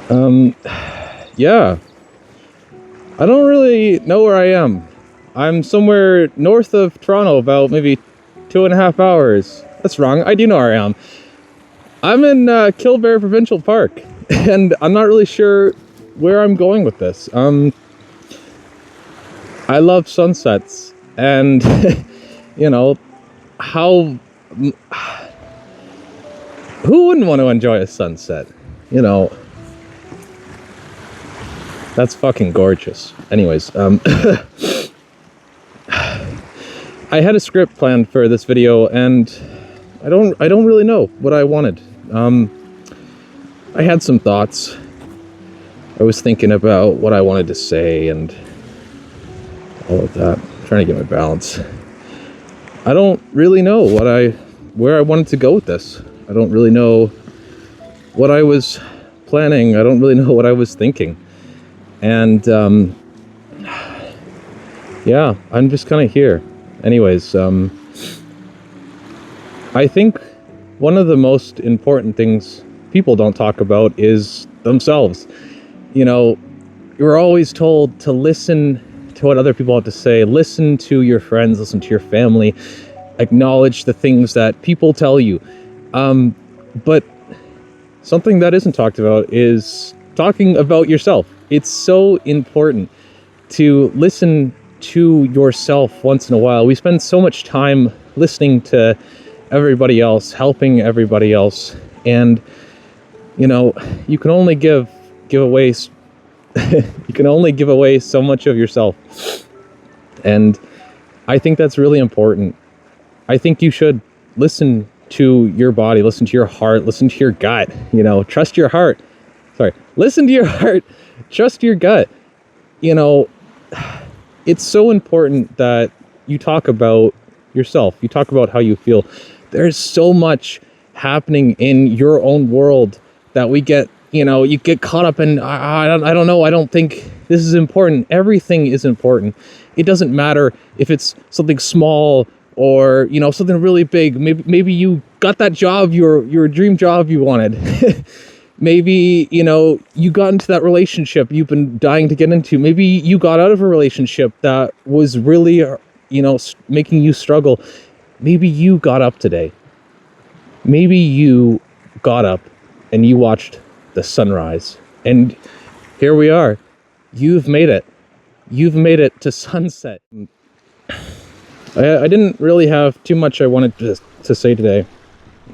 Um, yeah, I don't really know where I am. I'm somewhere north of Toronto, about maybe 2.5 hours. That's wrong. I do know where I am. I'm in Killbear Provincial Park, and I'm not really sure where I'm going with this. I love sunsets, and you know how. Who wouldn't want to enjoy a sunset? You know, that's fucking gorgeous. Anyways, I had a script planned for this video, and I don't really know what I wanted. I had some thoughts. I was thinking about what I wanted to say and all of that. I'm trying to get my balance. I don't really know where I wanted to go with this. I don't really know what I was planning. I don't really know what I was thinking. And yeah, I'm just kind of here. Anyways, I think one of the most important things people don't talk about is themselves. You know, you're always told to listen to what other people have to say, listen to your friends, listen to your family, acknowledge the things that people tell you. But something that isn't talked about is talking about yourself. It's so important to listen to yourself once in a while. We spend so much time listening to everybody else, helping everybody else, and you know, you can only give away you can only give away so much of yourself. And I think that's really important. I think you should listen to your body, listen to your heart, listen to your gut, you know, trust your heart. Sorry, listen to your heart, trust your gut. You know, it's so important that you talk about yourself. You talk about how you feel. There's so much happening in your own world that we get, you know, you get caught up in, I don't know, I don't think this is important. Everything is important. It doesn't matter if it's something small or, you know, something really big. Maybe you got that job, your dream job you wanted. Maybe, you know, you got into that relationship you've been dying to get into. Maybe you got out of a relationship that was really, you know, making you struggle. Maybe you got up today. Maybe you got up and you watched the sunrise. And here we are. You've made it. You've made it to sunset. I didn't really have too much I wanted to say today.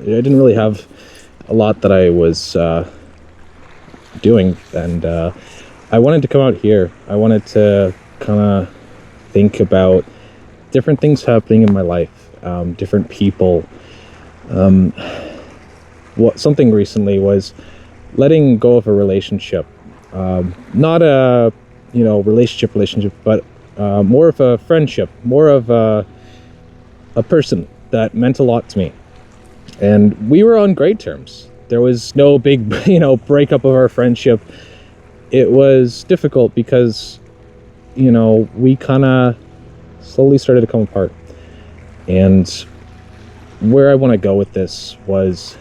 I didn't really have a lot that I was doing, and I wanted to come out here. I wanted to kind of think about different things happening in my life, different people. Something recently was letting go of a relationship, not a relationship, but more of a friendship, more of a person that meant a lot to me. And we were on great terms. There was no big, breakup of our friendship. It was difficult because, we kind of slowly started to come apart. And where I want to go with this was,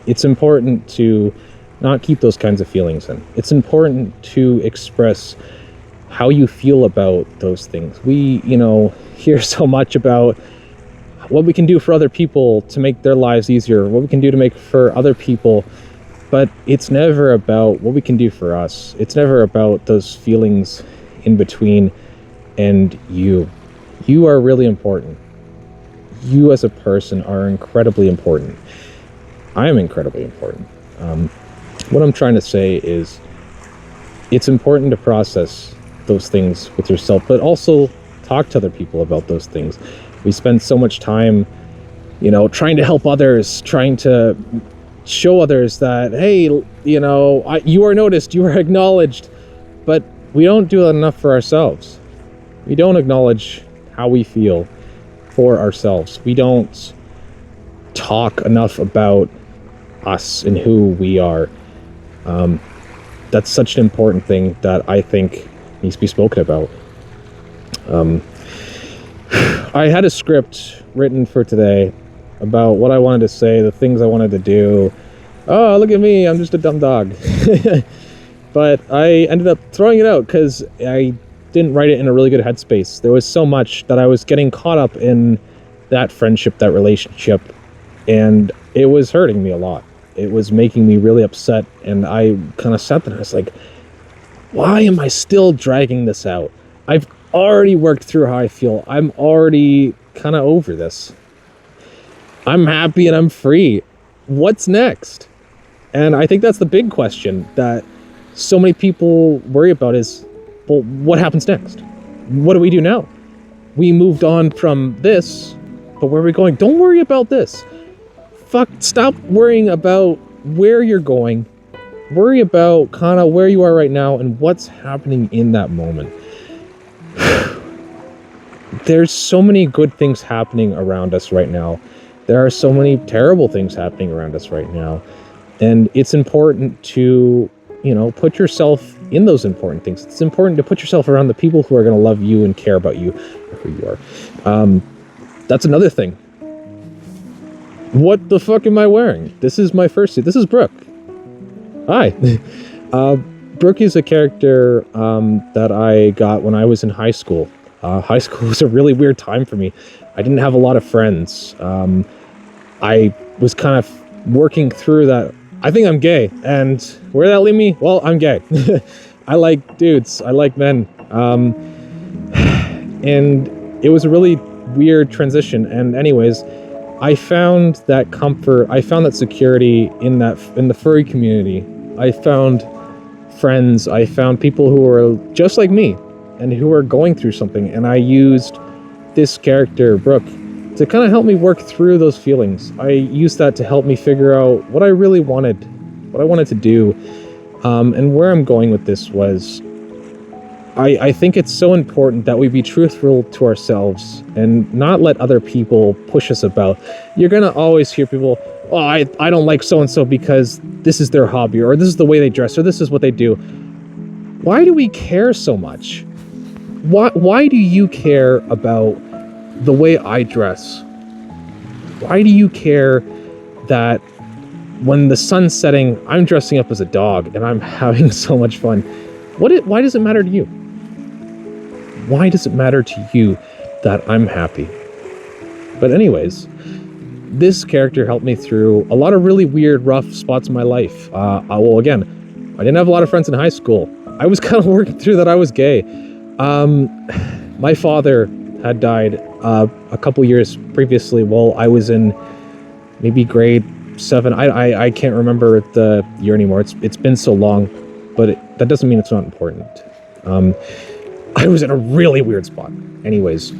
it's important to not keep those kinds of feelings in. It's important to express how you feel about those things. We, hear so much about what we can do for other people to make their lives easier, what we can do to make for other people, but it's never about what we can do for us. It's never about those feelings in between. And you are really important. You as a person are incredibly important. I am incredibly important. What I'm trying to say is, it's important to process those things with yourself, but also talk to other people about those things. We spend so much time, trying to help others, trying to show others that, hey, you are noticed, you are acknowledged, but we don't do that enough for ourselves. We don't acknowledge how we feel for ourselves. We don't talk enough about us and who we are. That's such an important thing that I think needs to be spoken about. I had a script written for today about what I wanted to say, the things I wanted to do. Oh, look at me, I'm just a dumb dog. but I ended up throwing it out because I didn't write it in a really good headspace. There was so much that I was getting caught up in that friendship, that relationship, and it was hurting me a lot. It was making me really upset, and I kind of sat there and I was like, why am I still dragging this out? I've already worked through how I feel. I'm already kind of over this. I'm happy and I'm free. What's next? And I think that's the big question that so many people worry about is, well, what happens next? What do we do now? We moved on from this, but where are we going? Don't worry about this. Stop worrying about where you're going. Worry about kind of where you are right now and what's happening in that moment. There's so many good things happening around us right now. There are so many terrible things happening around us right now. And it's important to, put yourself in those important things. It's important to put yourself around the people who are going to love you and care about you, who you are. That's another thing. What the fuck am I wearing? This is my first suit. This is Brooke. Hi. Brooke is a character that I got when I was in high school. High school was a really weird time for me. I didn't have a lot of friends. I was kind of working through that. I think I'm gay, and where did that leave me? Well, I'm gay. I like dudes. I like men. And it was a really weird transition. And anyways, I found that comfort. I found that security in the furry community. I found friends. I found people who were just like me and who were going through something. And I used this character, Brooke, to kind of help me work through those feelings. I used that to help me figure out what I really wanted, what I wanted to do. And where I'm going with this was, I think it's so important that we be truthful to ourselves and not let other people push us about. You're going to always hear people, oh, I don't like so-and-so because this is their hobby, or this is the way they dress, or this is what they do. Why do we care so much? Why do you care about the way I dress? Why do you care that when the sun's setting, I'm dressing up as a dog and I'm having so much fun? Why does it matter to you? Why does it matter to you that I'm happy? But anyways, this character helped me through a lot of really weird, rough spots in my life. Well, again, I didn't have a lot of friends in high school. I was kind of working through that I was gay. My father had died a couple years previously while I was in maybe grade 7. I can't remember the year anymore. It's been so long, but that doesn't mean it's not important. I was in a really weird spot. Anyways,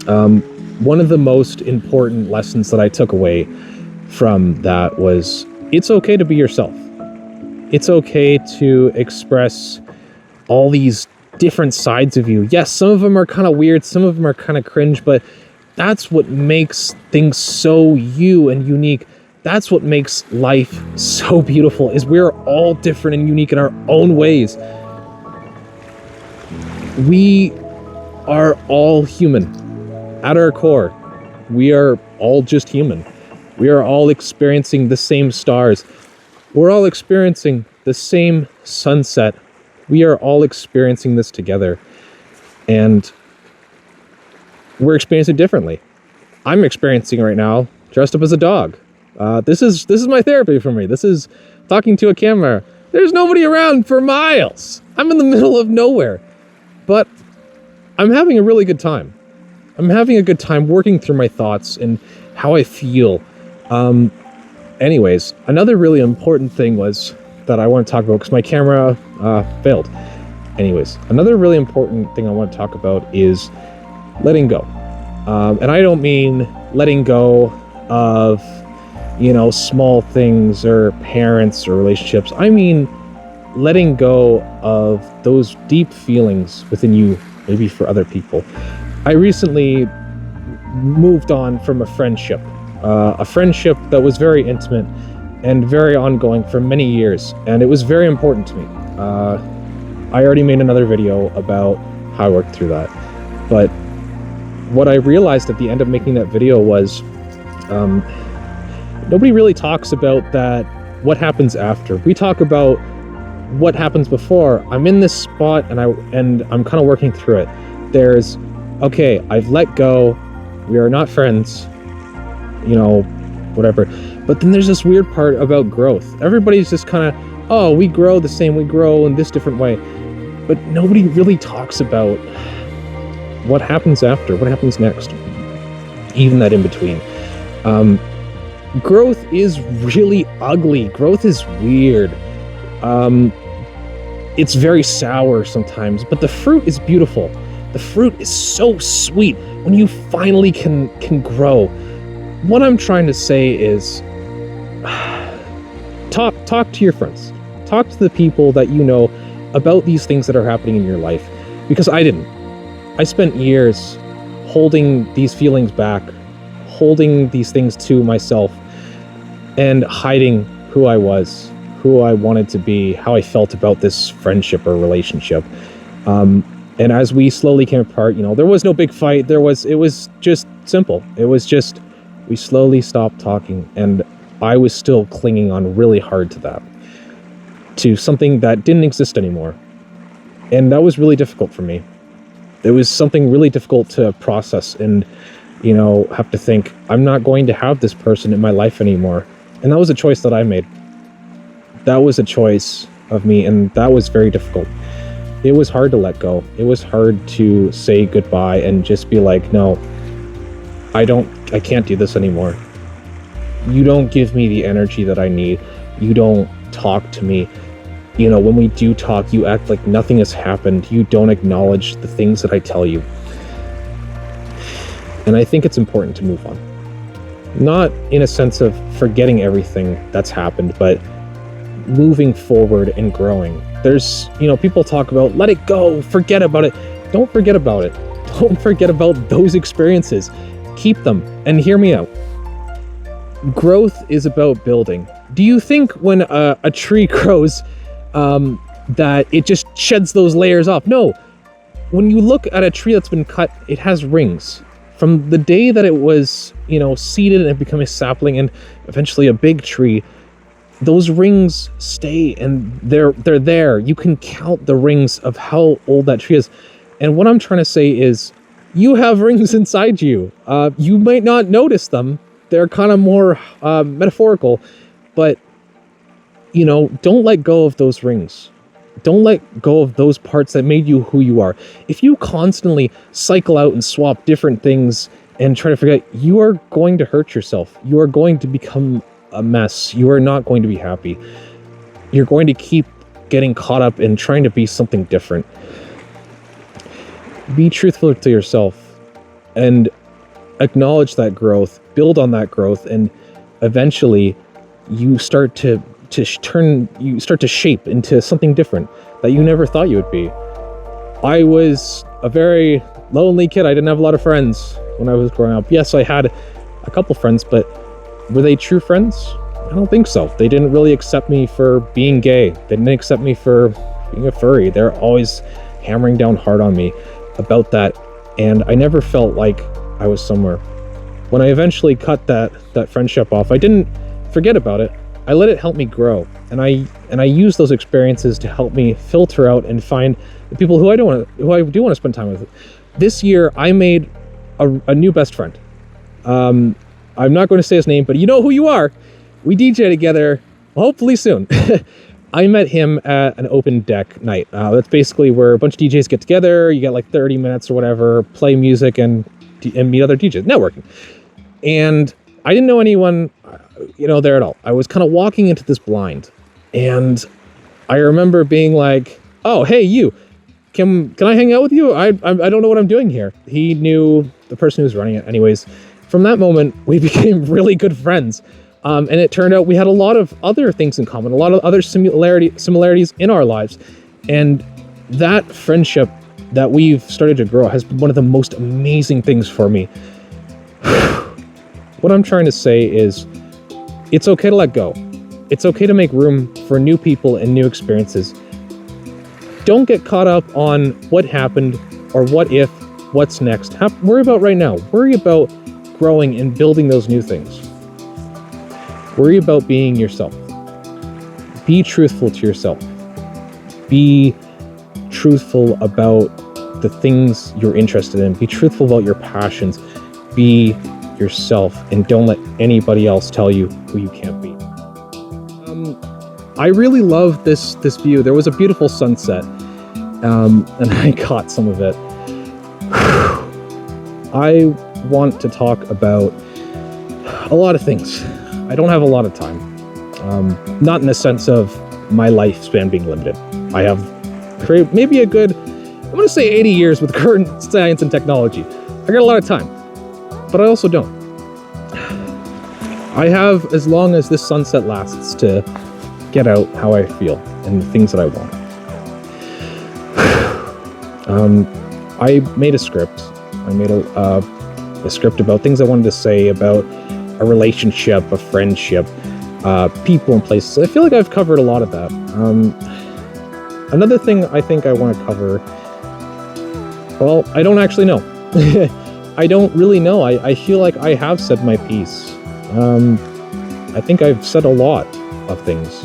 one of the most important lessons that I took away from that was it's okay to be yourself. It's okay to express all these different sides of you. Yes, some of them are kind of weird, some of them are kind of cringe, but that's what makes things so you and unique. That's what makes life so beautiful, is we're all different and unique in our own ways. We are all human. At our core, we are all just human. We are all experiencing the same stars. We're all experiencing the same sunset. We are all experiencing this together. And we're experiencing it differently. I'm experiencing right now dressed up as a dog. This is my therapy for me. This is talking to a camera. There's nobody around for miles. I'm in the middle of nowhere. But I'm having a really good time. I'm having a good time working through my thoughts and how I feel. Anyways, another really important thing was that I want to talk about, because my camera failed. Anyways, another really important thing I want to talk about is letting go. And I don't mean letting go of, small things or parents or relationships. I mean letting go of those deep feelings within you, maybe for other people. I recently moved on from a friendship that was very intimate and very ongoing for many years, and it was very important to me. I already made another video about how I worked through that, but what I realized at the end of making that video was nobody really talks about that, what happens after. We talk about what happens before. I'm in this spot and I'm kind of working through it. There's, okay, I've let go. We are not friends, whatever. But then there's this weird part about growth. Everybody's just kind of, oh, we grow the same, we grow in this different way. But nobody really talks about what happens after, what happens next, even that in between. Growth is really ugly. Growth is weird. It's very sour sometimes, but the fruit is beautiful. The fruit is so sweet when you finally can grow. What I'm trying to say is, talk to your friends. Talk to the people that you know about these things that are happening in your life. Because I didn't. I spent years holding these feelings back, holding these things to myself, and hiding who I was, who I wanted to be, how I felt about this friendship or relationship. And as we slowly came apart, there was no big fight. It was just simple. It was just, we slowly stopped talking, and I was still clinging on really hard to that, to something that didn't exist anymore. And that was really difficult for me. It was something really difficult to process and, have to think, I'm not going to have this person in my life anymore. And that was a choice that I made. That was a choice of me, and that was very difficult. It was hard to let go. It was hard to say goodbye and just be like, no, I can't do this anymore. You don't give me the energy that I need. You don't talk to me. When we do talk, you act like nothing has happened. You don't acknowledge the things that I tell you. And I think it's important to move on. Not in a sense of forgetting everything that's happened, but moving forward and growing. There's, people talk about, let it go, forget about it. Don't forget about it. Don't forget about those experiences. Keep them, and hear me out. Growth is about building. Do you think when a tree grows, that it just sheds those layers off? No. When you look at a tree that's been cut, it has rings. From the day that it was, seeded and become a sapling and eventually a big tree, those rings stay, and they're there. You can count the rings of how old that tree is. And what I'm trying to say is, you have rings inside you. You might not notice them. They're kind of more metaphorical, but don't let go of those rings. Don't let go of those parts that made you who you are. If you constantly cycle out and swap different things and try to forget, you are going to hurt yourself. You are going to become a mess. You are not going to be happy. You're going to keep getting caught up in trying to be something different. Be truthful to yourself and acknowledge that growth, build on that growth, and eventually you start to shape into something different that you never thought you would be. I was a very lonely kid. I didn't have a lot of friends when I was growing up. Yes, I had a couple friends, but were they true friends? I don't think so. They didn't really accept me for being gay. They didn't accept me for being a furry. They're always hammering down hard on me about that, and I never felt like I was somewhere. When I eventually cut that friendship off, I didn't forget about it. I let it help me grow, and I use those experiences to help me filter out and find the people who I do want to spend time with. This year, I made a new best friend. I'm not going to say his name, but you know who you are. We DJ together, hopefully soon. I met him at an open deck night. That's basically where a bunch of DJs get together. You get like 30 minutes or whatever, play music and meet other DJs, networking. And I didn't know anyone, there at all. I was kind of walking into this blind, and I remember being like, "Oh, hey, you, can I hang out with you? I don't know what I'm doing here." He knew the person who was running it. Anyways, from that moment, we became really good friends. And it turned out we had a lot of other things in common, a lot of other similarities in our lives. And that friendship that we've started to grow has been one of the most amazing things for me. What I'm trying to say is, it's okay to let go. It's okay to make room for new people and new experiences. Don't get caught up on what happened or what if, what's next. Worry about right now. Worry about growing and building those new things. Worry about being yourself. Be truthful to yourself. Be truthful about the things you're interested in. Be truthful about your passions. Be yourself, and don't let anybody else tell you who you can't be. I really love this view. There was a beautiful sunset, and I caught some of it. I want to talk about a lot of things. I don't have a lot of time. Not in the sense of my lifespan being limited. I have maybe a good, I'm going to say 80 years with current science and technology. I got a lot of time, but I also don't. I have as long as this sunset lasts to get out how I feel and the things that I want. I made a script. I made a script about things I wanted to say about a relationship, a friendship, people and places. I feel like I've covered a lot of that. Another thing I think I want to cover, well, I don't actually know. I don't really know. I feel like I have said my piece. I think I've said a lot of things.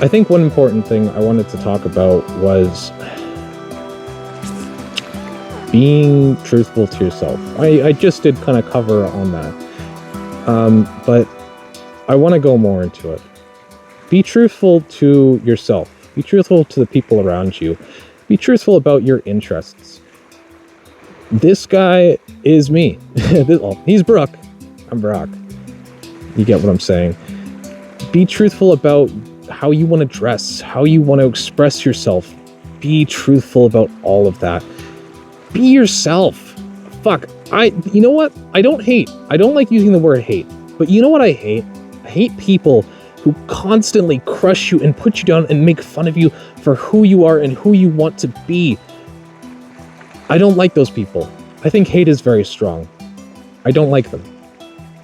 I think one important thing I wanted to talk about was being truthful to yourself. I just did kind of cover on that. But I want to go more into it. Be truthful to yourself. Be truthful to the people around you. Be truthful about your interests. This guy is me. He's Brooke. I'm Brock. You get what I'm saying. Be truthful about how you want to dress, how you want to express yourself. Be truthful about all of that. Be yourself. Fuck. You know what? I don't like using the word hate. But you know what I hate? I hate people who constantly crush you and put you down and make fun of you for who you are and who you want to be. I don't like those people. I think hate is very strong. I don't like them.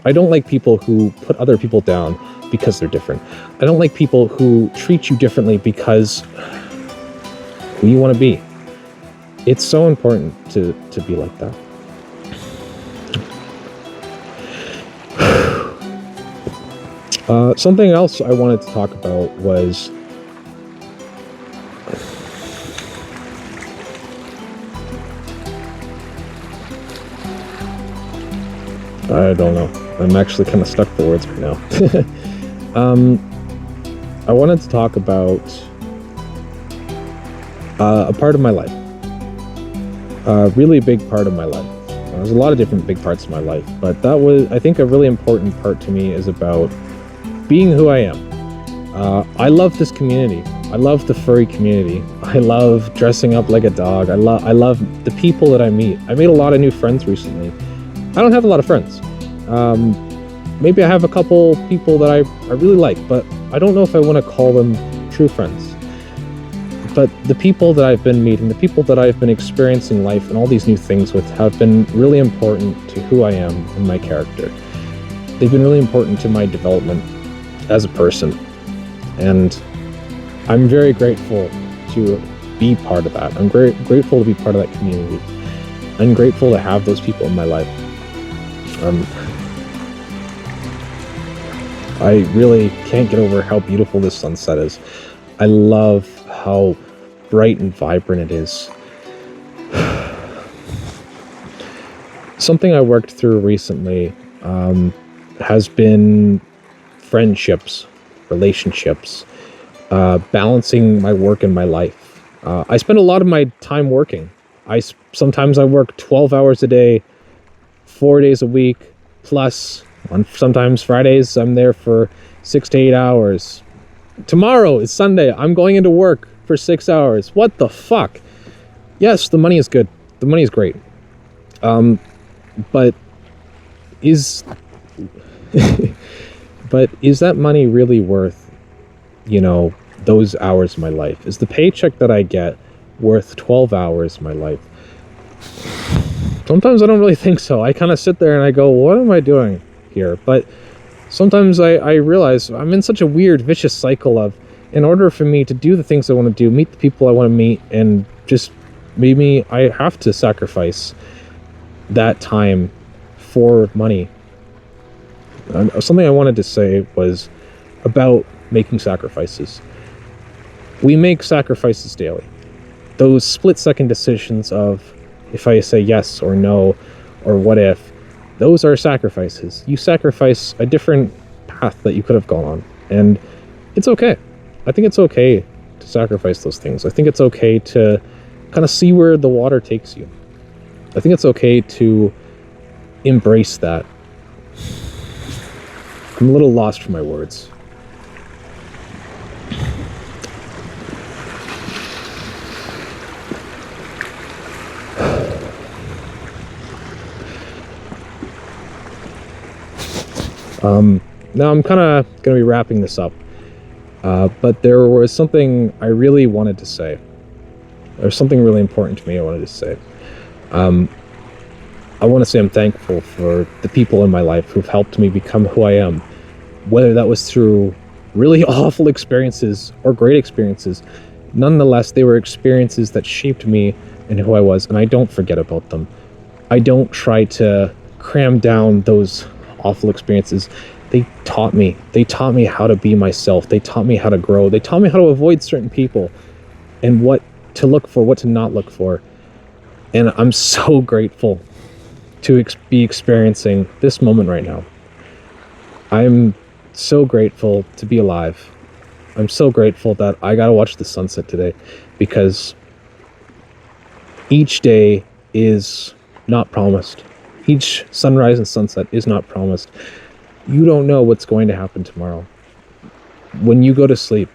I don't like people who put other people down because they're different. I don't like people who treat you differently because who you want to be. It's so important to be like that. Something else I wanted to talk about was I don't know. I'm actually kind of stuck for words right now. I wanted to talk about a part of my life. A really big part of my life. There's a lot of different big parts of my life, but that was, I think, a really important part to me is about being who I am. I love this community. I love the furry community. I love dressing up like a dog. I love the people that I meet. I made a lot of new friends recently. I don't have a lot of friends. Maybe I have a couple people that I really like, but I don't know if I want to call them true friends. But the people that I've been meeting, the people that I've been experiencing life and all these new things with have been really important to who I am and my character. They've been really important to my development as a person. And I'm very grateful to be part of that. I'm grateful to be part of that community. I'm grateful to have those people in my life. I really can't get over how beautiful this sunset is. I love how bright and vibrant it is. Something I worked through recently has been friendships, relationships, balancing my work and my life. I spend a lot of my time working. Sometimes I work 12 hours a day, 4 days a week, plus on sometimes Fridays I'm there for 6 to 8 hours. Tomorrow is Sunday. I'm going into work for 6 hours. What the fuck? Yes, the money is good. The money is great. But is that money really worth, those hours of my life? Is the paycheck that I get worth 12 hours of my life? Sometimes I don't really think so. I kind of sit there and I go, what am I doing here? But sometimes I realize I'm in such a weird, vicious cycle of, in order for me to do the things I want to do, meet the people I want to meet, and just maybe I have to sacrifice that time for money. Something I wanted to say was about making sacrifices. We make sacrifices daily. Those split-second decisions of if I say yes or no, or what if, those are sacrifices. You sacrifice a different path that you could have gone on, and it's okay. I think it's okay to sacrifice those things. I think it's okay to kind of see where the water takes you. I think it's okay to embrace that. I'm a little lost for my words. Now I'm kind of going to be wrapping this up, but there was something I really wanted to say. There's something really important to me I wanted to say. I want to say I'm thankful for the people in my life who've helped me become who I am, whether that was through really awful experiences or great experiences. Nonetheless, they were experiences that shaped me and who I was, and I don't forget about them. I don't try to cram down those awful experiences. They taught me how to be myself. They taught me how to grow. They taught me how to avoid certain people and what to look for, what to not look for. And I'm so grateful to be experiencing this moment right now. I'm so grateful to be alive. I'm so grateful that I got to watch the sunset today, because each day is not promised. Each sunrise and sunset is not promised. You don't know what's going to happen tomorrow. When you go to sleep,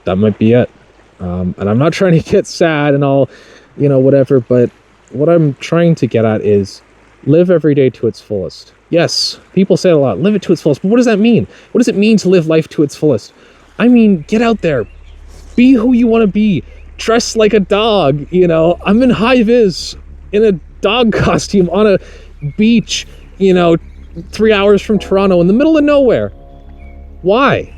that might be it. And I'm not trying to get sad and all, whatever, but what I'm trying to get at is live every day to its fullest. Yes, people say it a lot, live it to its fullest, but what does that mean? What does it mean to live life to its fullest? I mean, get out there, be who you want to be, dress like a dog, I'm in high vis in a dog costume on a beach, 3 hours from Toronto in the middle of nowhere. Why?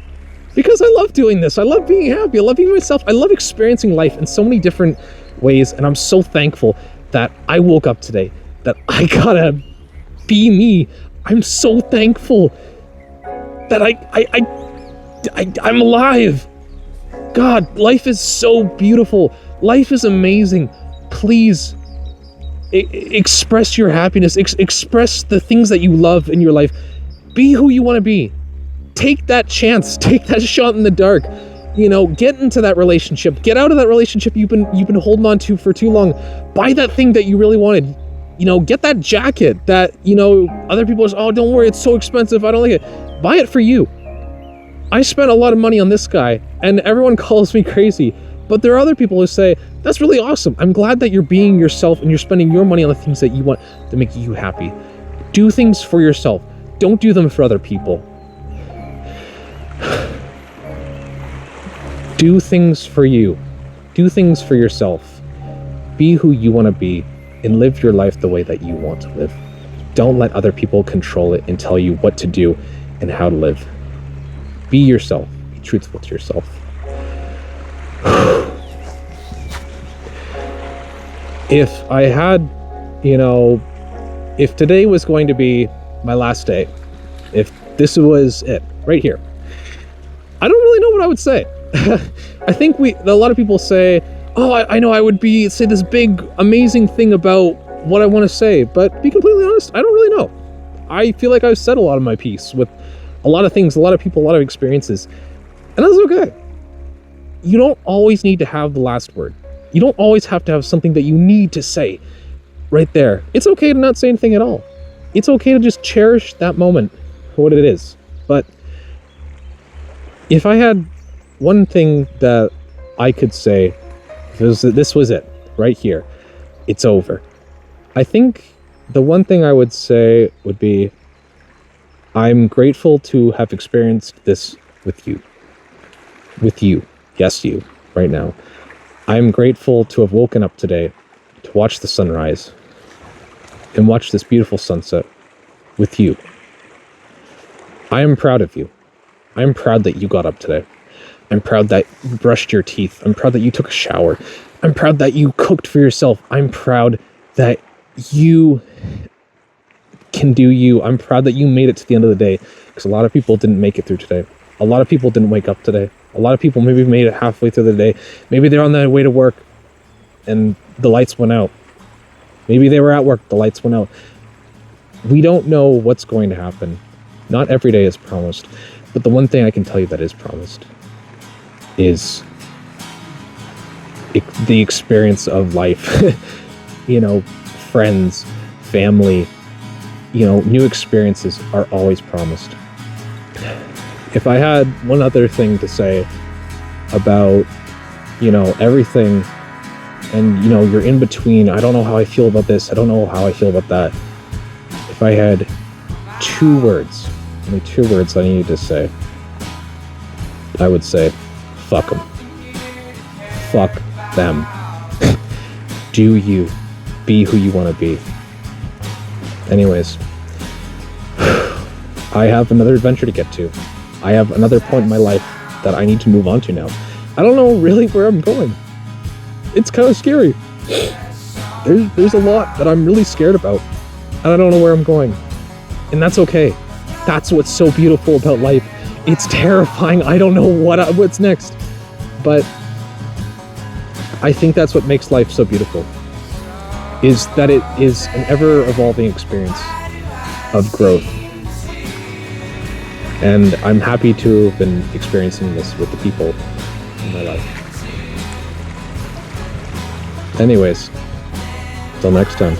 Because I love doing this. I love being happy. I love being myself. I love experiencing life in so many different ways, and I'm so thankful that I woke up today, that I gotta be me. I'm so thankful that I'm alive. God, life is so beautiful. Life is amazing. Please express your happiness. Express the things that you love in your life. Be who you want to be. Take that chance. Take that shot in the dark. Get into that relationship. Get out of that relationship you've been holding on to for too long. Buy that thing that you really wanted. Get that jacket that other people are, oh, don't worry, it's so expensive, I don't like it. Buy it for you. I spent a lot of money on this guy, and everyone calls me crazy. But there are other people who say, that's really awesome. I'm glad that you're being yourself and you're spending your money on the things that you want to make you happy. Do things for yourself. Don't do them for other people. Do things for you. Do things for yourself. Be who you want to be and live your life the way that you want to live. Don't let other people control it and tell you what to do and how to live. Be yourself. Be truthful to yourself. If I had, if today was going to be my last day, if this was it, right here, I don't really know what I would say. I think a lot of people say, oh, I know I would say this big, amazing thing about what I want to say, but to be completely honest, I don't really know. I feel like I've said a lot of my piece with a lot of things, a lot of people, a lot of experiences, and that's okay. You don't always need to have the last word. You don't always have to have something that you need to say right there. It's okay to not say anything at all. It's okay to just cherish that moment for what it is. But if I had one thing that I could say, this was it, right here, it's over. I think the one thing I would say would be, I'm grateful to have experienced this with you. With you. Yes, you, right now. I'm grateful to have woken up today to watch the sunrise and watch this beautiful sunset with you. I am proud of you. I'm proud that you got up today. I'm proud that you brushed your teeth. I'm proud that you took a shower. I'm proud that you cooked for yourself. I'm proud that you can do you. I'm proud that you made it to the end of the day, because a lot of people didn't make it through today. A lot of people didn't wake up today. A lot of people maybe made it halfway through the day. Maybe they're on their way to work and the lights went out. Maybe they were at work, the lights went out. We don't know what's going to happen. Not every day is promised. But the one thing I can tell you that is promised is the experience of life. You know, friends, family, you know, new experiences are always promised. If I had one other thing to say about, you know, everything, and, you know, you're in between, I don't know how I feel about this, I don't know how I feel about that. If I had two words, only two words I needed to say, I would say, fuck them. Fuck them. Do you. Be who you want to be. Anyways, I have another adventure to get to. I have another point in my life that I need to move on to now. I don't know really where I'm going. It's kind of scary. There's a lot that I'm really scared about, and I don't know where I'm going. And that's okay. That's what's so beautiful about life. It's terrifying. I don't know what's next. But I think that's what makes life so beautiful, is that it is an ever-evolving experience of growth. And I'm happy to have been experiencing this with the people in my life. Anyways, till next time.